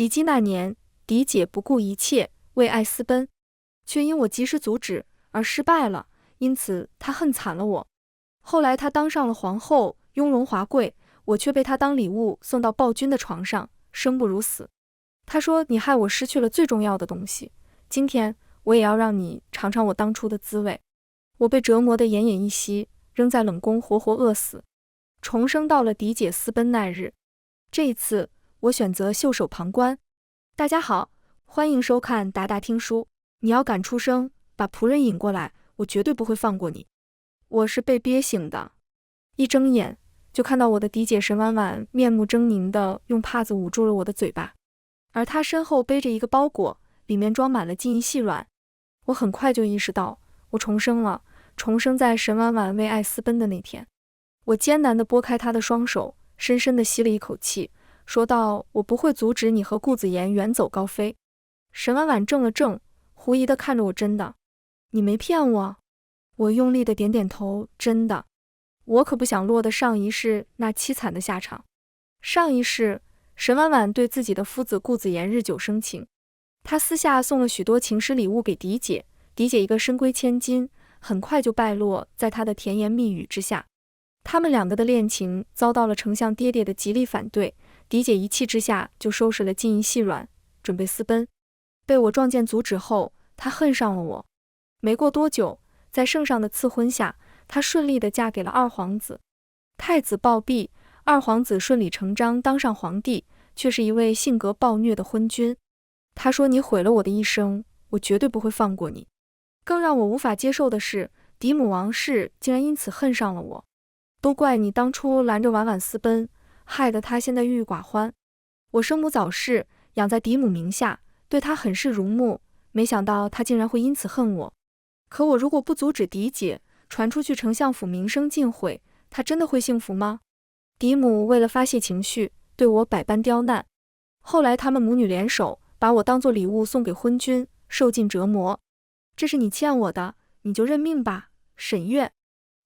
及笄那年，嫡姐不顾一切为爱私奔，却因我及时阻止而失败了，因此她恨惨了我。后来她当上了皇后，雍容华贵，我却被她当礼物送到暴君的床上，生不如死。她说你害我失去了最重要的东西，今天我也要让你尝尝我当初的滋味。我被折磨得奄奄一息，扔在冷宫活活饿死，重生到了嫡姐私奔那日。这一次我选择袖手旁观。大家好，欢迎收看达达听书。你要敢出声，把仆人引过来，我绝对不会放过你。我是被憋醒的，一睁眼就看到我的嫡姐沈婉婉面目狰狞地用帕子捂住了我的嘴巴，而她身后背着一个包裹，里面装满了金银细软。我很快就意识到，我重生了，重生在沈婉婉为爱私奔的那天。我艰难地拨开她的双手，深深地吸了一口气，说道：我不会阻止你和顾子言远走高飞。沈婉婉怔了怔，狐疑地看着我，真的？你没骗我？我用力地点点头，真的。我可不想落得上一世那凄惨的下场。上一世，沈婉婉对自己的夫子顾子言日久生情，她私下送了许多情诗礼物给嫡姐，嫡姐一个深闺千金，很快就败落在她的甜言蜜语之下。他们两个的恋情遭到了丞相爹爹的极力反对，嫡姐一气之下就收拾了金银细软，准备私奔。被我撞见阻止后，她恨上了我。没过多久，在圣上的赐婚下，她顺利地嫁给了二皇子。太子暴毙，二皇子顺理成章当上皇帝，却是一位性格暴虐的昏君。他说你毁了我的一生，我绝对不会放过你。更让我无法接受的是，嫡母王氏竟然因此恨上了我。都怪你当初拦着婉婉私奔，害得她现在郁郁寡欢。我生母早逝，养在嫡母名下，对她很是如沐，没想到她竟然会因此恨我。可我如果不阻止嫡姐，传出去丞相府名声尽毁，她真的会幸福吗？嫡母为了发泄情绪，对我百般刁难。后来他们母女联手，把我当作礼物送给昏君，受尽折磨。这是你欠我的，你就认命吧，沈月。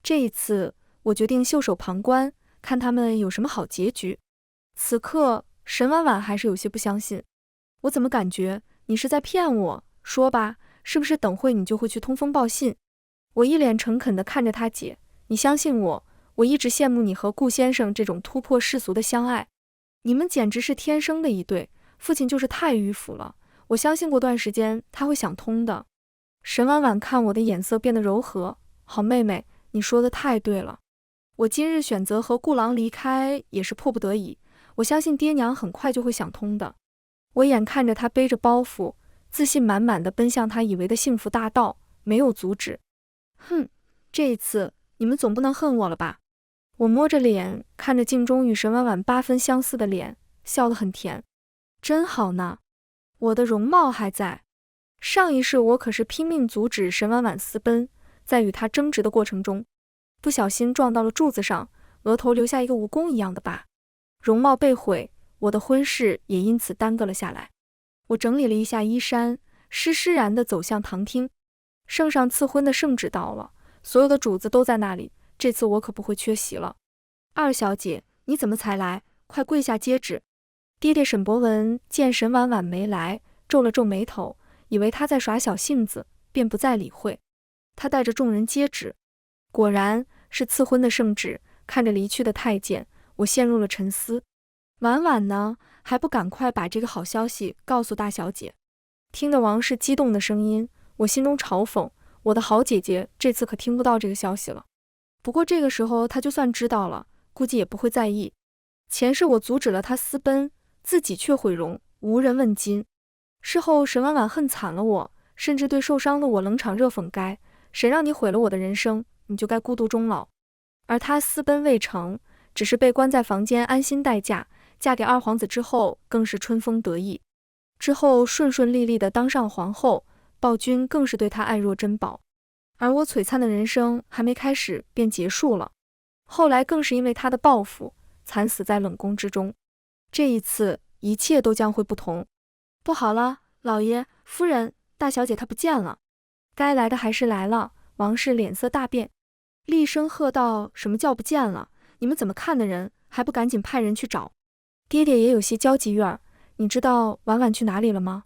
这一次我决定袖手旁观，看他们有什么好结局。此刻沈婉婉还是有些不相信，我怎么感觉你是在骗我？说吧，是不是等会你就会去通风报信？我一脸诚恳地看着他，姐，你相信我，我一直羡慕你和顾先生这种突破世俗的相爱，你们简直是天生的一对，父亲就是太迂腐了，我相信过段时间他会想通的。沈婉婉看我的眼色变得柔和，好妹妹，你说的太对了，我今日选择和顾郎离开也是迫不得已，我相信爹娘很快就会想通的。我眼看着他背着包袱，自信满满地奔向他以为的幸福大道，没有阻止。哼，这一次你们总不能恨我了吧？我摸着脸，看着镜中与沈婉婉8分相似的脸，笑得很甜。真好呢，我的容貌还在。上一世我可是拼命阻止沈婉婉私奔，在与她争执的过程中，不小心撞到了柱子上，额头留下一个蜈蚣一样的疤。容貌被毁，我的婚事也因此耽搁了下来。我整理了一下衣衫，施施然地走向堂厅。圣上赐婚的圣旨到了，所有的主子都在那里，这次我可不会缺席了。二小姐，你怎么才来？快跪下接旨。爹爹沈博文见沈婉婉没来，皱了皱眉头，以为她在耍小性子，便不再理会。他带着众人接旨，果然是赐婚的圣旨。看着离去的太监，我陷入了沉思。婉婉呢，还不赶快把这个好消息告诉大小姐？听着王氏激动的声音，我心中嘲讽，我的好姐姐这次可听不到这个消息了。不过这个时候她就算知道了，估计也不会在意。前世我阻止了她私奔，自己却毁容，无人问津。事后沈婉婉恨惨了我，甚至对受伤的我冷场热讽，该谁让你毁了我的人生，你就该孤独终老。而她私奔未成，只是被关在房间安心待嫁，嫁给二皇子之后更是春风得意，之后顺顺利利地当上皇后，暴君更是对她爱若珍宝。而我璀璨的人生还没开始便结束了，后来更是因为他的报复，惨死在冷宫之中。这一次一切都将会不同。不好了，老爷、夫人、大小姐她不见了。该来的还是来了。王氏脸色大变，厉声喝道：什么叫不见了？你们怎么看的人，还不赶紧派人去找？爹爹也有些焦急院儿，你知道婉婉去哪里了吗？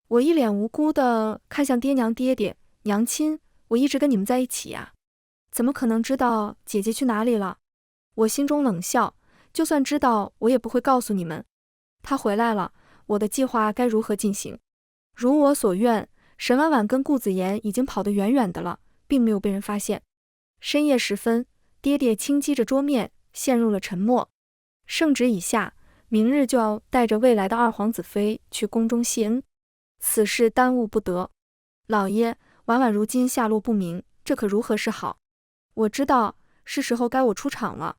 我一脸无辜地看向爹娘爹爹，娘亲，我一直跟你们在一起呀，怎么可能知道姐姐去哪里了？我心中冷笑，就算知道，我也不会告诉你们。她回来了，我的计划该如何进行？如我所愿，沈婉婉跟顾子言已经跑得远远的了，并没有被人发现。深夜时分，爹爹轻击着桌面，陷入了沉默。圣旨已下，明日就要带着未来的二皇子妃去宫中谢恩，此事耽误不得。老爷，婉婉如今下落不明，这可如何是好？我知道，是时候该我出场了。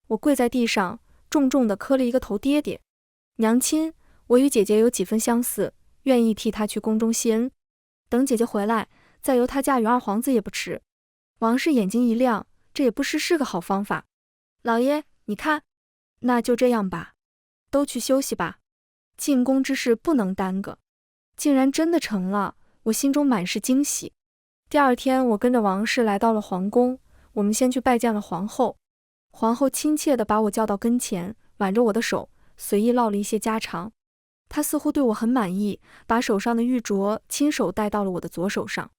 我跪在地上，重重地磕了一个头。爹爹，娘亲，我与姐姐有几分相似，愿意替她去宫中谢恩。等姐姐回来，再由她嫁与二皇子也不迟。王氏眼睛一亮，这也不失是个好方法。老爷，你看，那就这样吧，都去休息吧。进宫之事不能耽搁。竟然真的成了，我心中满是惊喜。第二天，我跟着王氏来到了皇宫，我们先去拜见了皇后。皇后亲切地把我叫到跟前，挽着我的手，随意唠了一些家常。她似乎对我很满意，把手上的玉镯亲手戴到了我的左手上。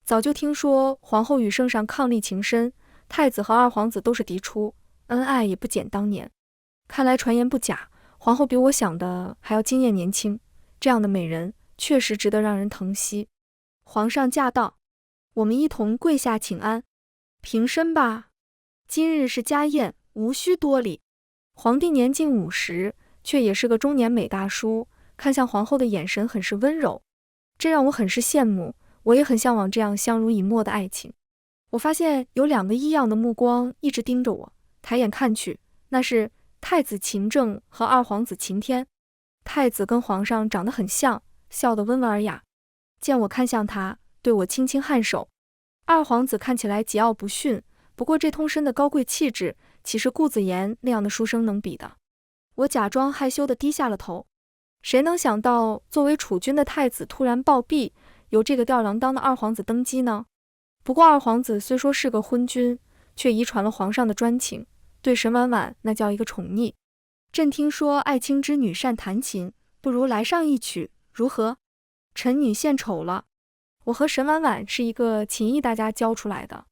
早就听说皇后与圣上伉俪情深，太子和二皇子都是嫡出，恩爱也不减当年。看来传言不假，皇后比我想的还要惊艳年轻，这样的美人确实值得让人疼惜。皇上驾到，我们一同跪下请安。平身吧，今日是家宴，无需多礼。皇帝年近50，却也是个中年美大叔，看向皇后的眼神很是温柔，这让我很是羡慕，我也很向往这样相濡以沫的爱情。我发现有2个异样的目光一直盯着我，抬眼看去，那是太子秦政和二皇子秦天。太子跟皇上长得很像，笑得温文尔雅，见我看向他，对我轻轻颔首。二皇子看起来桀骜不驯，不过这通身的高贵气质，岂是顾子言那样的书生能比的？我假装害羞地低下了头。谁能想到，作为储君的太子突然暴毙，由这个吊郎当的二皇子登基呢？不过二皇子虽说是个昏君，却遗传了皇上的专情，对沈婉婉那叫一个宠溺。朕听说爱卿之女善弹琴，不如来上一曲，如何？臣女献丑了。我和沈婉婉是一个琴艺大家教出来的，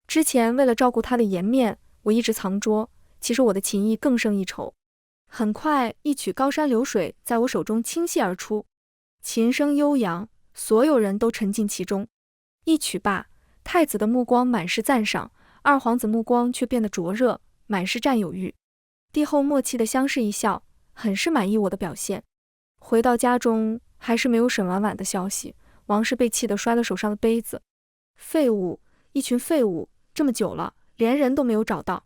之前为了照顾她的颜面，我一直藏拙，其实我的琴艺更胜一筹。很快，一曲《高山流水》在我手中倾泻而出，琴声悠扬，所有人都沉浸其中。一曲罢，太子的目光满是赞赏，二皇子目光却变得灼热，满是占有欲。帝后默契地相视一笑，很是满意我的表现。回到家中，还是没有沈婉婉的消息。王氏被气得摔了手上的杯子。废物，一群废物，这么久了，连人都没有找到。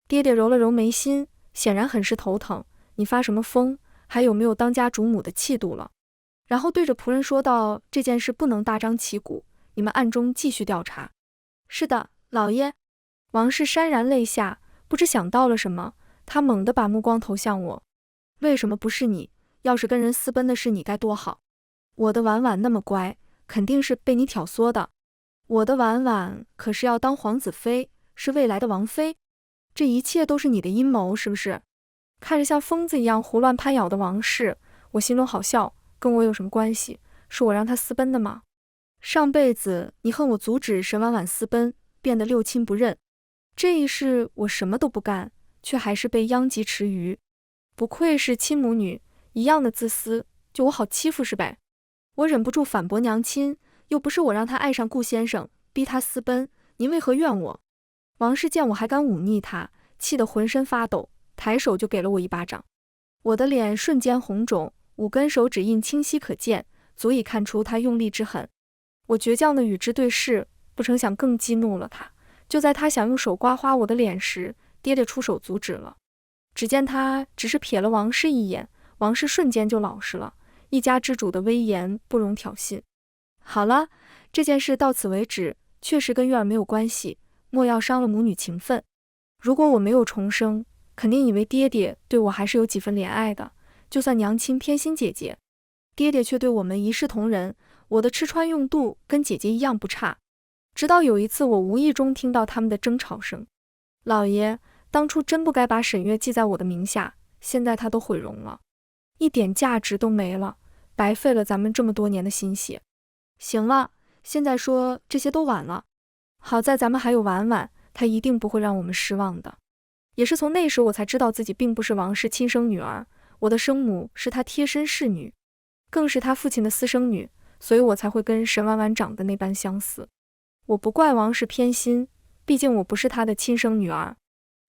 爹爹揉了揉眉心，显然很是头疼。你发什么疯？还有没有当家主母的气度了？然后对着仆人说道：这件事不能大张旗鼓，你们暗中继续调查。是的，老爷。王氏潸然泪下，不知想到了什么，他猛地把目光投向我。为什么不是你？要是跟人私奔的是你该多好。我的婉婉那么乖，肯定是被你挑唆的。我的婉婉可是要当皇子妃，是未来的王妃。这一切都是你的阴谋，是不是？看着像疯子一样胡乱攀咬的王氏，我心中好笑，跟我有什么关系？是我让他私奔的吗？上辈子你恨我阻止沈婉婉私奔，变得六亲不认，这一世我什么都不干，却还是被殃及池鱼。不愧是亲母女，一样的自私，就我好欺负是呗？我忍不住反驳娘亲，又不是我让他爱上顾先生，逼他私奔，您为何怨我？王氏见我还敢忤逆他，气得浑身发抖，抬手就给了我一巴掌。我的脸瞬间红肿，5根手指印清晰可见，足以看出他用力之狠。我倔强的与之对视，不成想更激怒了他。就在他想用手刮花我的脸时，爹爹出手阻止了。只见他只是瞥了王氏一眼，王氏瞬间就老实了。一家之主的威严不容挑衅。好了，这件事到此为止，确实跟月儿没有关系，莫要伤了母女情分。如果我没有重生，肯定以为爹爹对我还是有几分怜爱的，就算娘亲偏心姐姐，爹爹却对我们一视同仁，我的吃穿用度跟姐姐一样不差。直到有一次我无意中听到他们的争吵声。老爷，当初真不该把沈月记在我的名下，现在他都毁容了。一点价值都没了，白费了咱们这么多年的心血。行了，现在说这些都晚了。好在咱们还有婉婉，她一定不会让我们失望的。也是从那时我才知道自己并不是王氏亲生女儿，我的生母是她贴身侍女，更是她父亲的私生女，所以我才会跟沈婉婉长得那般相似。我不怪王氏偏心，毕竟我不是她的亲生女儿。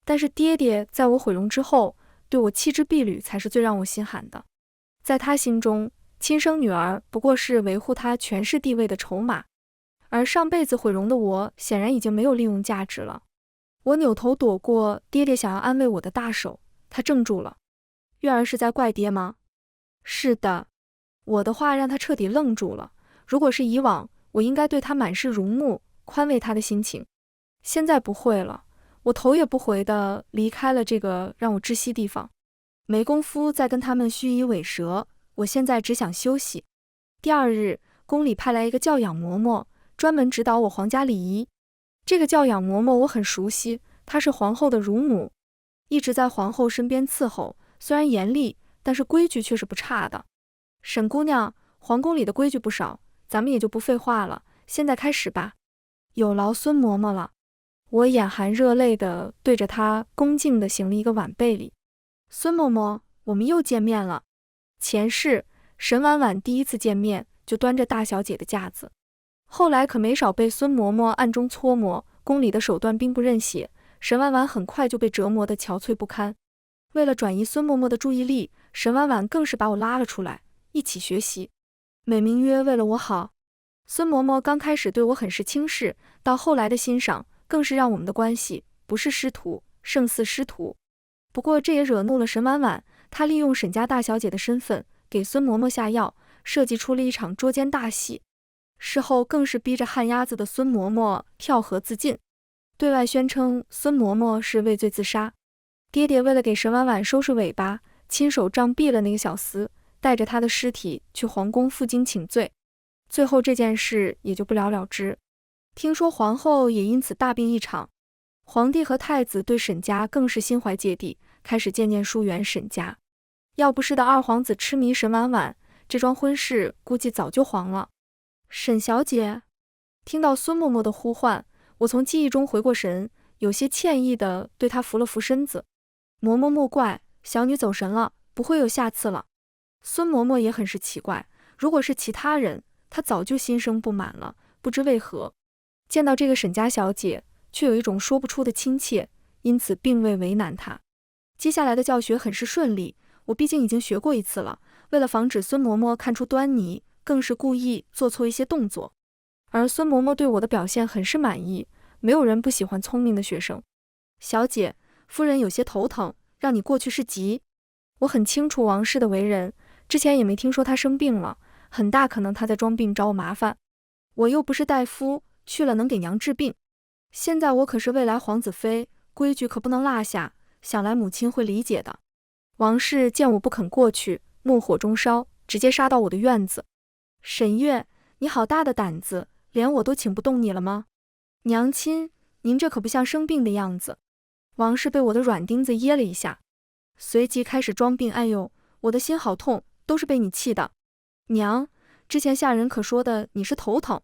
但是爹爹在我毁容之后，对我弃之敝履才是最让我心寒的。在他心中，亲生女儿不过是维护他权势地位的筹码，而上辈子毁容的我显然已经没有利用价值了。我扭头躲过爹爹想要安慰我的大手，他怔住了。月儿是在怪爹吗？是的。我的话让他彻底愣住了。如果是以往，我应该对他满是容目，宽慰他的心情。现在不会了，我头也不回地离开了这个让我窒息地方。没工夫再跟他们虚以委蛇，我现在只想休息。第二日，宫里派来一个教养嬷嬷，专门指导我皇家礼仪。这个教养嬷嬷我很熟悉，她是皇后的乳母，一直在皇后身边伺候，虽然严厉，但是规矩却是不差的。沈姑娘，皇宫里的规矩不少，咱们也就不废话了，现在开始吧。有劳孙嬷嬷了。我眼含热泪地对着她恭敬地行了一个晚辈礼。孙嬷嬷，我们又见面了。前世沈婉婉第一次见面就端着大小姐的架子，后来可没少被孙嬷嬷暗中搓磨，宫里的手段兵不刃血，沈婉婉很快就被折磨得憔悴不堪。为了转移孙嬷嬷的注意力，沈婉婉更是把我拉了出来，一起学习，美名曰为了我好。孙嬷嬷刚开始对我很是轻视，到后来的欣赏，更是让我们的关系不是师徒，胜似师徒。不过这也惹怒了沈婉婉，她利用沈家大小姐的身份给孙嬷嬷下药，设计出了一场捉奸大戏。事后更是逼着旱鸭子的孙嬷嬷跳河自尽，对外宣称孙嬷嬷是畏罪自杀。爹爹为了给沈婉婉收拾尾巴，亲手杖毙了那个小厮，带着她的尸体去皇宫负荆请罪。最后这件事也就不了了之。听说皇后也因此大病一场，皇帝和太子对沈家更是心怀芥蒂，开始渐渐疏远沈家。要不是的二皇子痴迷沈婉婉，这桩婚事估计早就黄了。沈小姐，听到孙嬷嬷的呼唤，我从记忆中回过神，有些歉意地对她扶了扶身子。嬷嬷莫怪，小女走神了，不会有下次了。孙嬷嬷也很是奇怪，如果是其他人，她早就心生不满了，不知为何见到这个沈家小姐，却有一种说不出的亲切，因此并未为难她。接下来的教学很是顺利，我毕竟已经学过一次了，为了防止孙嬷嬷看出端倪，更是故意做错一些动作。而孙嬷嬷对我的表现很是满意，没有人不喜欢聪明的学生。小姐，夫人有些头疼，让你过去是急。我很清楚王氏的为人，之前也没听说她生病了，很大可能她在装病找我麻烦。我又不是大夫，去了能给娘治病。现在我可是未来皇子妃，规矩可不能落下，想来母亲会理解的。王氏见我不肯过去，怒火中烧，直接杀到我的院子。沈月，你好大的胆子，连我都请不动你了吗？娘亲，您这可不像生病的样子。王氏被我的软钉子噎了一下，随即开始装病。哎呦，我的心好痛，都是被你气的。娘，之前下人可说的你是头疼。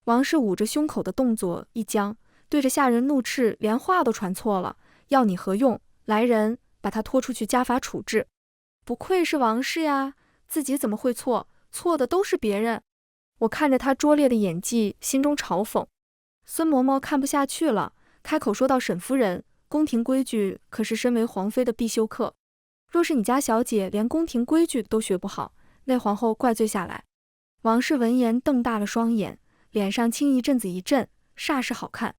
王氏捂着胸口的动作一僵，对着下人怒斥，连话都传错了，要你何用？来人，把他拖出去家法处置。不愧是王氏呀，自己怎么会错？错的都是别人。我看着他拙劣的演技，心中嘲讽。孙嬷嬷看不下去了，开口说道：“沈夫人，宫廷规矩可是身为皇妃的必修课，若是你家小姐连宫廷规矩都学不好，那皇后怪罪下来。”王氏闻言瞪大了双眼，脸上青一阵子一阵，煞是好看。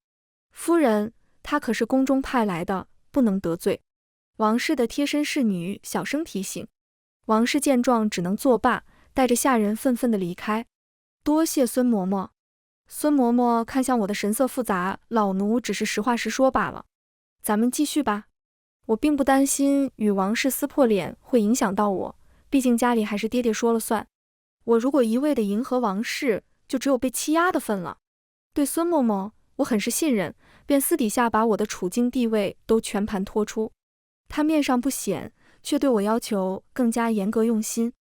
夫人，她可是宫中派来的，不能得罪。王氏的贴身侍女小声提醒。王氏见状只能作罢，带着下人愤愤地离开。多谢孙嬷嬷。孙嬷嬷看向我的神色复杂，老奴只是实话实说罢了。咱们继续吧。我并不担心与王氏撕破脸会影响到我，毕竟家里还是爹爹说了算。我如果一味地迎合王氏，就只有被欺压的份了。对孙嬷嬷，我很是信任，便私底下把我的处境地位都全盘托出。她面上不显，却对我要求更加严格用心。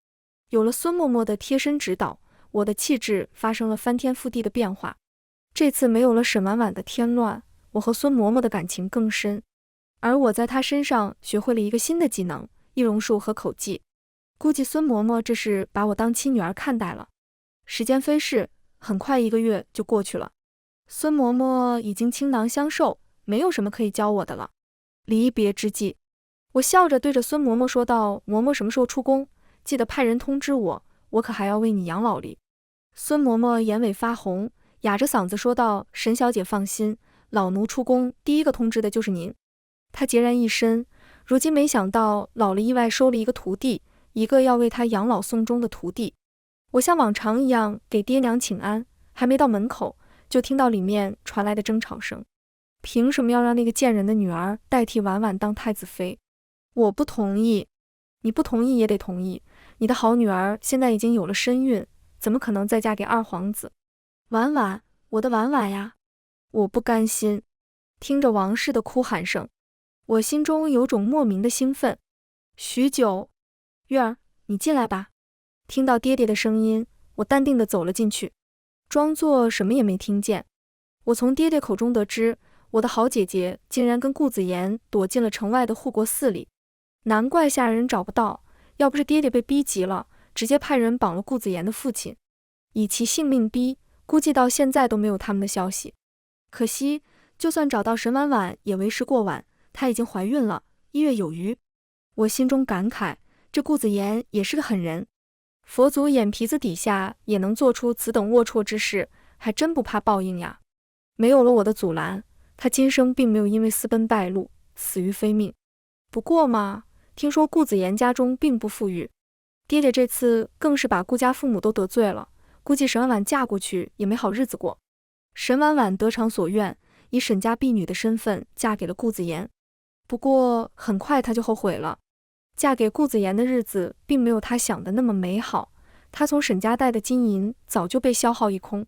有了孙嬷嬷的贴身指导，我的气质发生了翻天覆地的变化。这次没有了沈婉婉的添乱，我和孙嬷嬷的感情更深。而我在她身上学会了一个新的技能，易容术和口技。估计孙嬷嬷这是把我当亲女儿看待了。时间飞逝，很快1个月就过去了。孙嬷嬷已经倾囊相授，没有什么可以教我的了。离别之际，我笑着对着孙嬷嬷说道：“嬷嬷什么时候出宫？记得派人通知我，我可还要为你养老哩。”孙嬷嬷眼尾发红，哑着嗓子说道：“沈小姐放心，老奴出宫第一个通知的就是您。”她孑然一身，如今没想到老了意外收了一个徒弟，一个要为她养老送终的徒弟。我像往常一样给爹娘请安，还没到门口，就听到里面传来的争吵声。凭什么要让那个贱人的女儿代替婉婉当太子妃？我不同意。你不同意也得同意，你的好女儿现在已经有了身孕，怎么可能再嫁给二皇子？婉婉，我的婉婉呀！我不甘心。听着王氏的哭喊声，我心中有种莫名的兴奋。许久，月儿，你进来吧。听到爹爹的声音，我淡定地走了进去，装作什么也没听见。我从爹爹口中得知，我的好姐姐竟然跟顾子言躲进了城外的护国寺里，难怪下人找不到，要不是爹爹被逼急了，直接派人绑了顾子言的父亲，以其性命逼，估计到现在都没有他们的消息。可惜，就算找到沈婉婉也为时过晚，她已经怀孕了，1月有余。我心中感慨，这顾子言也是个狠人。佛祖眼皮子底下也能做出此等龌龊之事，还真不怕报应呀。没有了我的阻拦，他今生并没有因为私奔败露死于非命。不过嘛，听说顾子言家中并不富裕，爹爹这次更是把顾家父母都得罪了，估计沈婉婉嫁过去也没好日子过。沈婉婉得偿所愿，以沈家婢女的身份嫁给了顾子言。不过很快她就后悔了，嫁给顾子言的日子并没有她想的那么美好，她从沈家带的金银早就被消耗一空。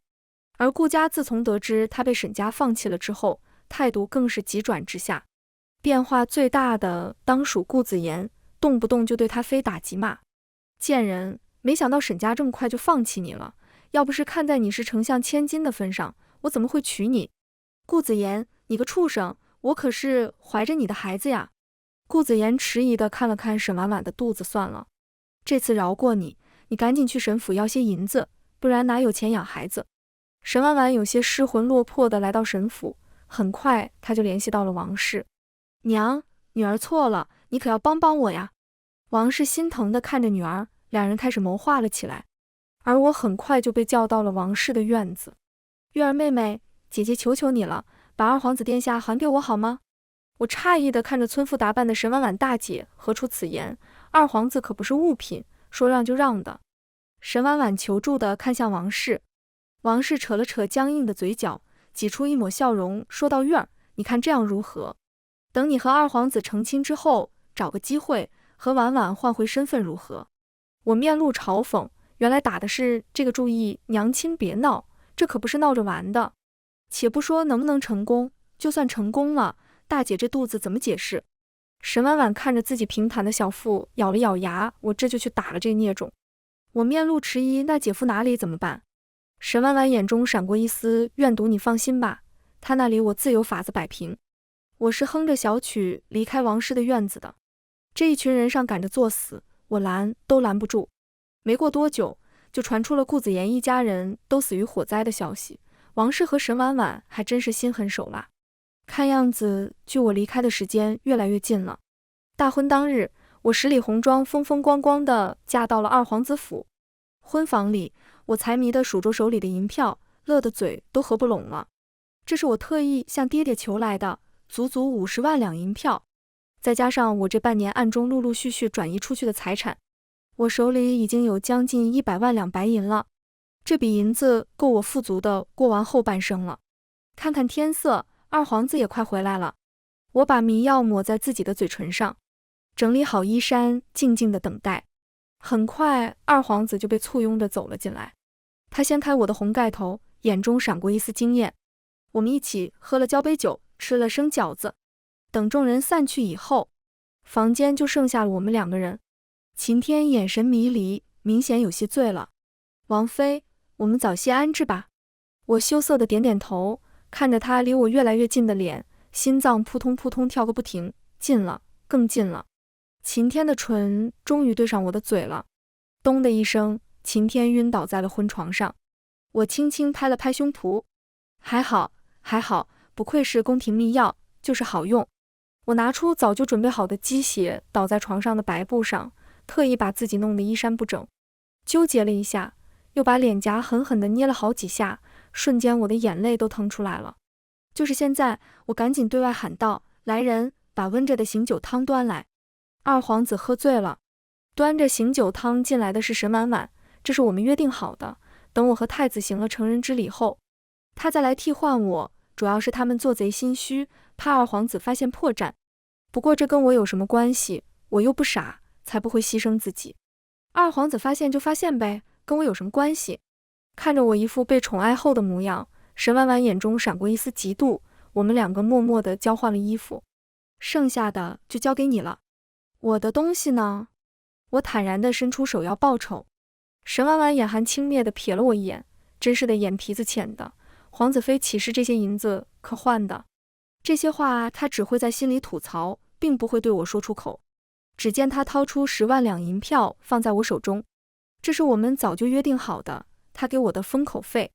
而顾家自从得知她被沈家放弃了之后，态度更是急转直下。变化最大的当属顾子言，动不动就对她非打即骂。贱人，没想到沈家这么快就放弃你了，要不是看在你是丞相千金的份上，我怎么会娶你？顾子言，你个畜生，我可是怀着你的孩子呀！顾子言迟疑地看了看沈婉婉的肚子，算了，这次饶过你，你赶紧去沈府要些银子，不然哪有钱养孩子？沈婉婉有些失魂落魄地来到沈府，很快她就联系到了王氏。娘，女儿错了，你可要帮帮我呀！王氏心疼地看着女儿，两人开始谋划了起来。而我很快就被叫到了王氏的院子。月儿妹妹，姐姐求求你了，把二皇子殿下还给我好吗？我诧异地看着村妇打扮的沈婉婉大姐，何出此言？二皇子可不是物品，说让就让的。沈婉婉求助地看向王氏，王氏扯了扯僵硬的嘴角，挤出一抹笑容，说道：“月儿，你看这样如何？等你和二皇子成亲之后，找个机会和婉婉换回身份如何？”我面露嘲讽，原来打的是这个主意，娘亲别闹，这可不是闹着玩的。且不说能不能成功，就算成功了，大姐这肚子怎么解释？沈婉婉看着自己平坦的小腹，咬了咬牙，我这就去打了这孽种。我面露迟疑，那姐夫哪里怎么办？沈婉婉眼中闪过一丝怨毒，你放心吧，他那里我自有法子摆平。我是哼着小曲离开王氏的院子的，这一群人上赶着作死，我拦都拦不住。没过多久，就传出了顾子言一家人都死于火灾的消息。王氏和沈婉婉还真是心狠手辣，看样子距我离开的时间越来越近了。大婚当日，我十里红妆风风光光地嫁到了二皇子府。婚房里，我财迷地数着手里的银票，乐得嘴都合不拢了。这是我特意向爹爹求来的，足足50万两银票，再加上我这半年暗中陆陆续续转移出去的财产，我手里已经有将近100万两白银了。这笔银子够我富足的过完后半生了。看看天色，二皇子也快回来了。我把迷药抹在自己的嘴唇上，整理好衣衫，静静的等待。很快，二皇子就被簇拥着走了进来。他掀开我的红盖头，眼中闪过一丝惊艳。我们一起喝了交杯酒，吃了生饺子。等众人散去以后，房间就剩下了我们2个人。秦天眼神迷离，明显有些醉了。王妃，我们早些安置吧。我羞涩的点点头，看着他离我越来越近的脸，心脏扑通扑通跳个不停，近了，更近了。秦天的唇终于对上我的嘴了，咚的一声，秦天晕倒在了婚床上。我轻轻拍了拍胸脯，还好，还好，不愧是宫廷秘药，就是好用。我拿出早就准备好的鸡血，倒在床上的白布上，特意把自己弄得衣衫不整。纠结了一下，又把脸颊狠狠地捏了好几下，瞬间我的眼泪都腾出来了。就是现在，我赶紧对外喊道：“来人，把温着的醒酒汤端来。”二皇子喝醉了。端着醒酒汤进来的是沈婉婉，这是我们约定好的，等我和太子行了成人之礼后，他再来替换我，主要是他们做贼心虚，怕二皇子发现破绽。不过这跟我有什么关系？我又不傻，才不会牺牲自己。二皇子发现就发现呗，跟我有什么关系？看着我一副被宠爱后的模样，沈婉婉眼中闪过一丝嫉妒，我们2个默默地交换了衣服。剩下的就交给你了。我的东西呢？我坦然地伸出手要报仇。沈婉婉眼含轻蔑地瞥了我一眼，真是的眼皮子浅的，皇子妃岂是这些银子可换的？这些话他只会在心里吐槽，并不会对我说出口。只见他掏出10万两银票放在我手中，这是我们早就约定好的，他给我的封口费。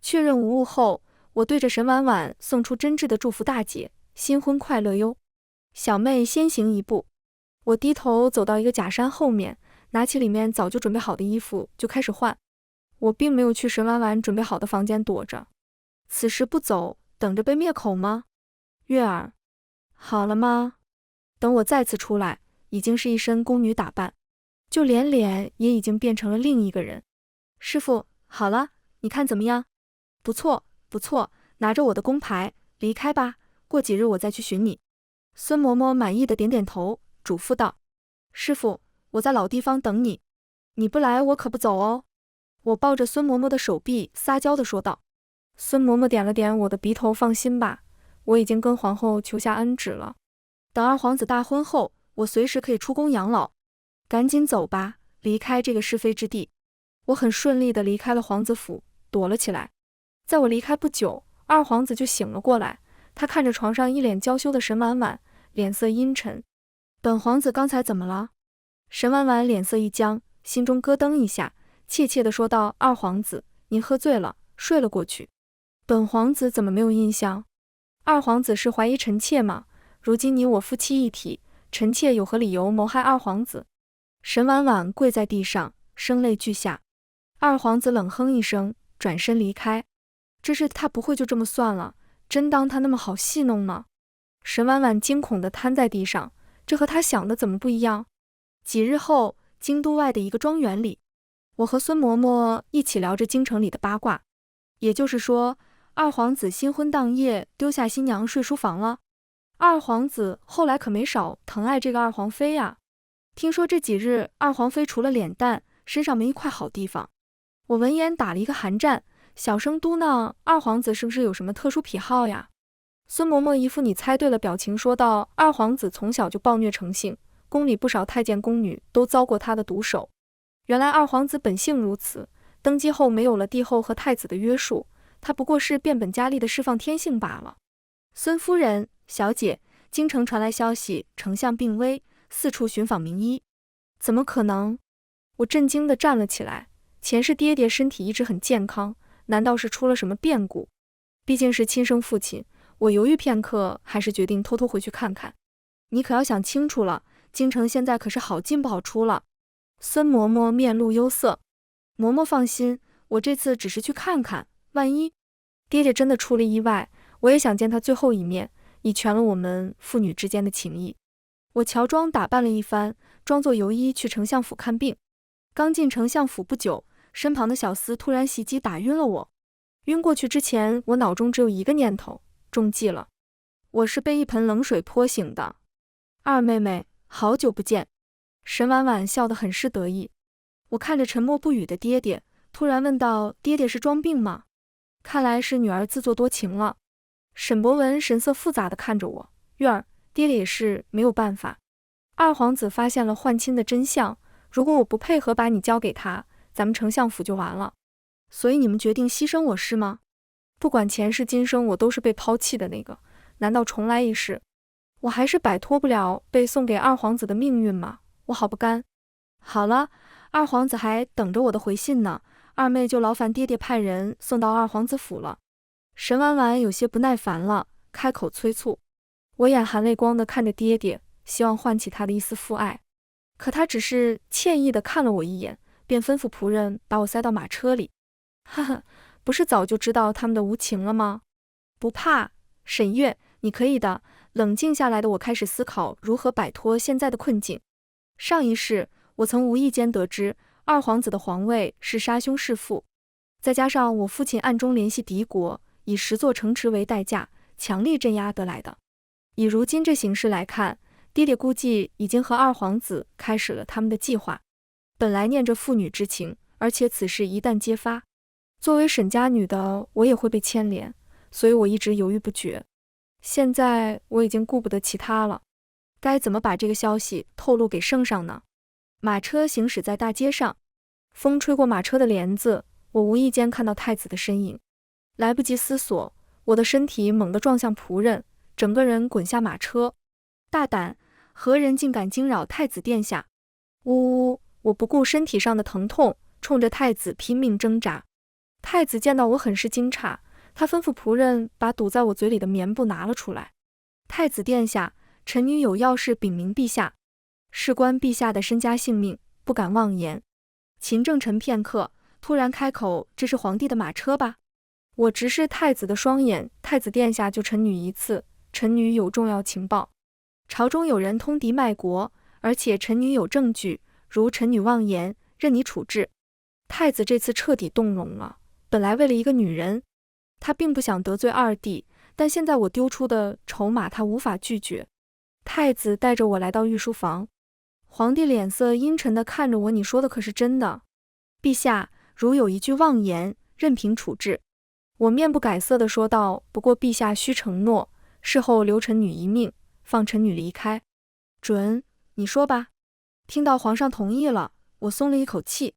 确认无误后，我对着沈婉婉送出真挚的祝福：大姐，新婚快乐哟。小妹先行一步。我低头走到一个假山后面，拿起里面早就准备好的衣服就开始换。我并没有去沈婉婉准备好的房间躲着，此时不走，等着被灭口吗？月儿，好了吗？等我再次出来，已经是一身宫女打扮，就连脸也已经变成了另一个人。师傅，好了，你看怎么样？不错，不错，拿着我的宫牌，离开吧，过几日我再去寻你。孙嬷嬷满意的点点头，嘱咐道：“师傅，我在老地方等你，你不来我可不走哦。”我抱着孙嬷嬷的手臂撒娇的说道。孙嬷嬷点了点我的鼻头，放心吧，我已经跟皇后求下恩旨了。等二皇子大婚后，我随时可以出宫养老。赶紧走吧，离开这个是非之地。我很顺利的离开了皇子府，躲了起来。在我离开不久，二皇子就醒了过来，他看着床上一脸娇羞的沈婉婉，脸色阴沉。本皇子刚才怎么了？沈婉婉脸色一僵，心中咯噔一下，怯怯地说道：“二皇子，您喝醉了，睡了过去。本皇子怎么没有印象？二皇子是怀疑臣妾吗？如今你我夫妻一体，臣妾有何理由谋害二皇子？”沈婉婉跪在地上，声泪俱下。二皇子冷哼一声，转身离开。这事他不会就这么算了，真当他那么好戏弄吗？沈婉婉惊恐地瘫在地上，这和他想的怎么不一样？几日后，京都外的一个庄园里，我和孙嬷嬷一起聊着京城里的八卦。也就是说，二皇子新婚当夜丢下新娘睡书房了。二皇子后来可没少疼爱这个二皇妃呀。听说这几日二皇妃除了脸蛋，身上没一块好地方。我闻言打了一个寒战，小声嘟囔：“二皇子是不是有什么特殊癖好呀？”孙嬷嬷一副你猜对了表情说道：“二皇子从小就暴虐成性，宫里不少太监宫女都遭过他的毒手。原来二皇子本性如此，登基后没有了帝后和太子的约束，他不过是变本加厉的释放天性罢了。”孙夫人，小姐，京城传来消息，丞相病危，四处寻访名医。怎么可能？我震惊地站了起来。前世爹爹身体一直很健康，难道是出了什么变故？毕竟是亲生父亲，我犹豫片刻，还是决定偷偷回去看看。你可要想清楚了，京城现在可是好进不好出了。孙嬷嬷面露忧色。嬷嬷放心，我这次只是去看看，万一爹爹真的出了意外，我也想见他最后一面，以全了我们父女之间的情谊。我乔装打扮了一番，装作游医去丞相府看病。刚进丞相府不久，身旁的小厮突然袭击打晕了我。晕过去之前，我脑中只有一个念头：中计了。我是被一盆冷水泼醒的。二妹妹，好久不见。沈婉婉笑得很是得意。我看着沉默不语的爹爹，突然问道：“爹爹是装病吗？”看来是女儿自作多情了。沈博文神色复杂地看着我：“月儿，爹爹也是没有办法。”二皇子发现了换亲的真相，如果我不配合把你交给他，咱们丞相府就完了。所以你们决定牺牲我是吗？不管前世今生，我都是被抛弃的那个，难道重来一世，我还是摆脱不了被送给二皇子的命运吗？我好不甘。好了，二皇子还等着我的回信呢，二妹就劳烦爹爹派人送到二皇子府了。沈婉婉有些不耐烦了，开口催促。我眼含泪光地看着爹爹，希望唤起他的一丝父爱，可他只是歉意地看了我一眼，便吩咐仆人把我塞到马车里。哈哈，不是早就知道他们的无情了吗？不怕，沈月，你可以的。冷静下来的我开始思考如何摆脱现在的困境。上一世，我曾无意间得知二皇子的皇位是杀兄弑父，再加上我父亲暗中联系敌国，以10座城池为代价，强力镇压得来的。以如今这形势来看，爹爹估计已经和二皇子开始了他们的计划。本来念着父女之情，而且此事一旦揭发，作为沈家女的我也会被牵连，所以我一直犹豫不决。现在我已经顾不得其他了，该怎么把这个消息透露给圣上呢？马车行驶在大街上，风吹过马车的帘子，我无意间看到太子的身影。来不及思索，我的身体猛地撞向仆人，整个人滚下马车。大胆，何人竟敢惊扰太子殿下？呜呜！我不顾身体上的疼痛，冲着太子拼命挣扎。太子见到我很是惊诧，他吩咐仆人把堵在我嘴里的棉布拿了出来。太子殿下，臣女有要事禀明陛下。事关陛下的身家性命，不敢妄言。秦正臣片刻，突然开口：“这是皇帝的马车吧？”我直视太子的双眼，太子殿下救臣女一次，臣女有重要情报。朝中有人通敌卖国，而且臣女有证据，如臣女妄言，任你处置。太子这次彻底动容了，本来为了一个女人，他并不想得罪二弟，但现在我丢出的筹码他无法拒绝。太子带着我来到御书房，皇帝脸色阴沉地看着我：“你说的可是真的？”陛下，如有一句妄言，任凭处置。我面不改色地说道：“不过陛下需承诺，事后留臣女一命，放臣女离开。”准，你说吧。听到皇上同意了，我松了一口气。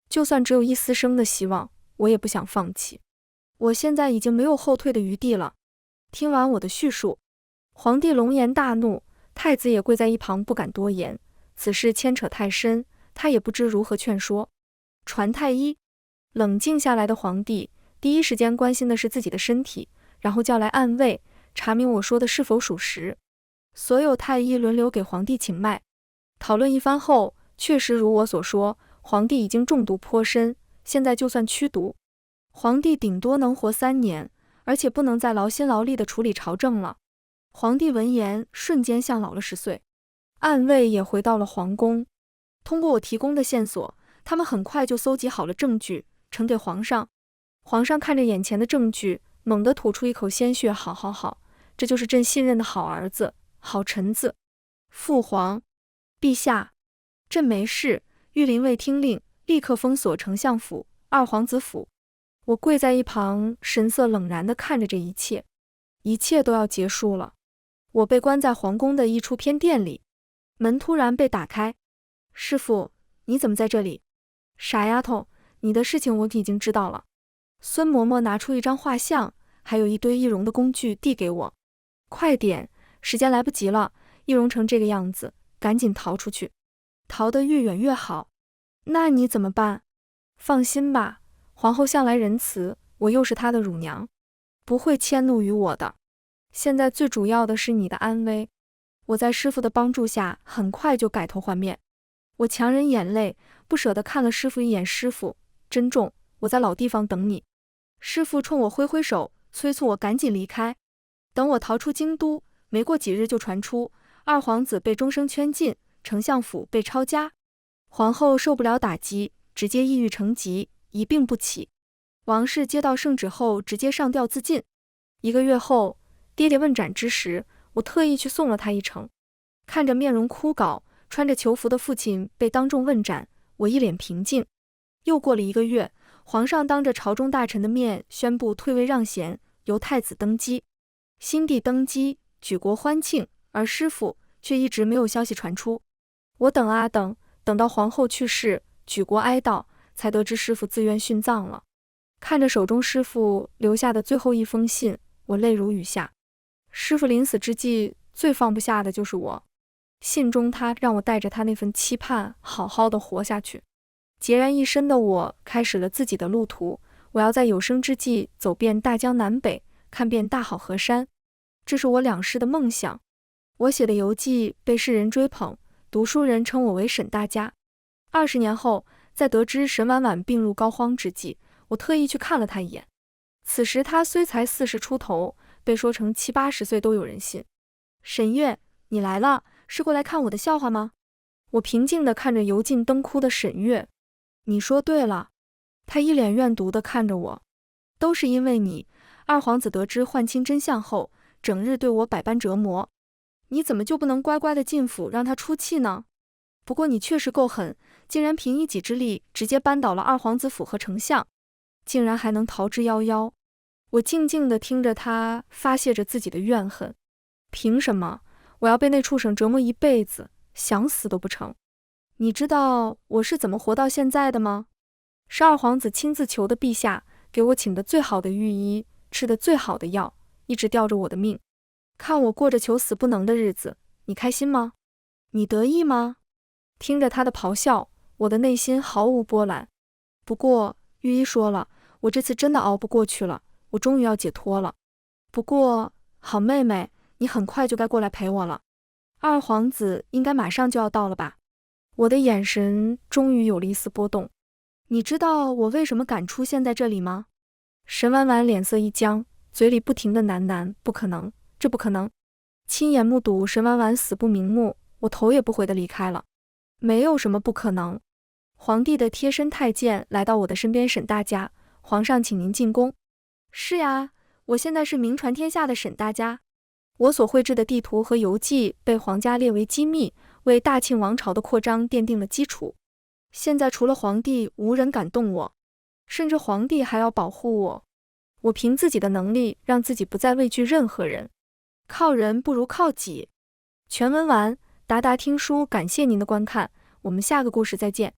就算只有一丝生的希望，我也不想放弃。我现在已经没有后退的余地了。听完我的叙述，皇帝龙颜大怒，太子也跪在一旁不敢多言。此事牵扯太深，他也不知如何劝说。传太医。冷静下来的皇帝第一时间关心的是自己的身体，然后叫来暗卫，查明我说的是否属实。所有太医轮流给皇帝请脉，讨论一番后，确实如我所说，皇帝已经中毒颇深，现在就算驱毒，皇帝顶多能活3年，而且不能再劳心劳力地处理朝政了。皇帝闻言瞬间像老了10岁。暗卫也回到了皇宫，通过我提供的线索，他们很快就搜集好了证据，呈给皇上。皇上看着眼前的证据，猛地吐出一口鲜血：“好好好，这就是朕信任的好儿子、好臣子。”父皇，陛下，朕没事。御林卫听令，立刻封锁丞相府、二皇子府。我跪在一旁，神色冷然地看着这一切，一切都要结束了。我被关在皇宫的一处偏殿里，门突然被打开。师傅，你怎么在这里？傻丫头，你的事情我已经知道了。孙嬷嬷拿出一张画像，还有一堆易容的工具递给我。快点，时间来不及了，易容成这个样子，赶紧逃出去，逃得越远越好。那你怎么办？放心吧，皇后向来仁慈，我又是她的乳娘，不会迁怒于我的。现在最主要的是你的安危。我在师傅的帮助下，很快就改头换面。我强忍眼泪，不舍得看了师傅一眼。师傅，珍重，我在老地方等你。师傅冲我挥挥手，催促我赶紧离开。等我逃出京都，没过几日就传出二皇子被终生圈禁，丞相府被抄家。皇后受不了打击，直接抑郁成疾，一病不起。王氏接到圣旨后，直接上吊自尽。1个月后，爹爹问斩之时，我特意去送了他一程。看着面容枯槁、穿着囚服的父亲被当众问斩，我一脸平静。又过了1个月，皇上当着朝中大臣的面宣布退位让贤，由太子登基。新帝登基，举国欢庆，而师傅却一直没有消息传出。我等啊等，等到皇后去世，举国哀悼，才得知师傅自愿殉葬了。看着手中师傅留下的最后一封信，我泪如雨下。师傅临死之际，最放不下的就是我。信中他让我带着他那份期盼，好好的活下去。孑然一身的我开始了自己的路途，我要在有生之际走遍大江南北，看遍大好河山，这是我两世的梦想。我写的游记被世人追捧，读书人称我为沈大家。20年后，在得知沈婉婉病入膏肓之际，我特意去看了她一眼。此时她虽才40出头，被说成70、80岁都有人信。沈月，你来了，是过来看我的笑话吗？我平静地看着油尽灯枯的沈月。你说对了。她一脸怨毒地看着我。都是因为你，二皇子得知宦亲真相后，整日对我百般折磨。你怎么就不能乖乖地进府让他出气呢？不过你确实够狠，竟然凭一己之力直接扳倒了二皇子府和丞相，竟然还能逃之夭夭。我静静地听着他发泄着自己的怨恨。凭什么我要被那畜生折磨一辈子，想死都不成？你知道我是怎么活到现在的吗？是二皇子亲自求的陛下，给我请的最好的御医，吃的最好的药，一直吊着我的命。看我过着求死不能的日子，你开心吗？你得意吗？听着他的咆哮，我的内心毫无波澜。不过御医说了，我这次真的熬不过去了，我终于要解脱了。不过好妹妹，你很快就该过来陪我了。二皇子应该马上就要到了吧？我的眼神终于有了一丝波动。你知道我为什么敢出现在这里吗？沈婉婉脸色一僵，嘴里不停地喃喃，不可能，这不可能。亲眼目睹沈婉婉死不瞑目，我头也不回地离开了。没有什么不可能。皇帝的贴身太监来到我的身边，沈大家，皇上请您进宫。是呀，我现在是名传天下的沈大家。我所绘制的地图和游记被皇家列为机密，为大庆王朝的扩张奠定了基础。现在除了皇帝，无人敢动我，甚至皇帝还要保护我。我凭自己的能力，让自己不再畏惧任何人。靠人不如靠己。全文完，达达听书感谢您的观看，我们下个故事再见。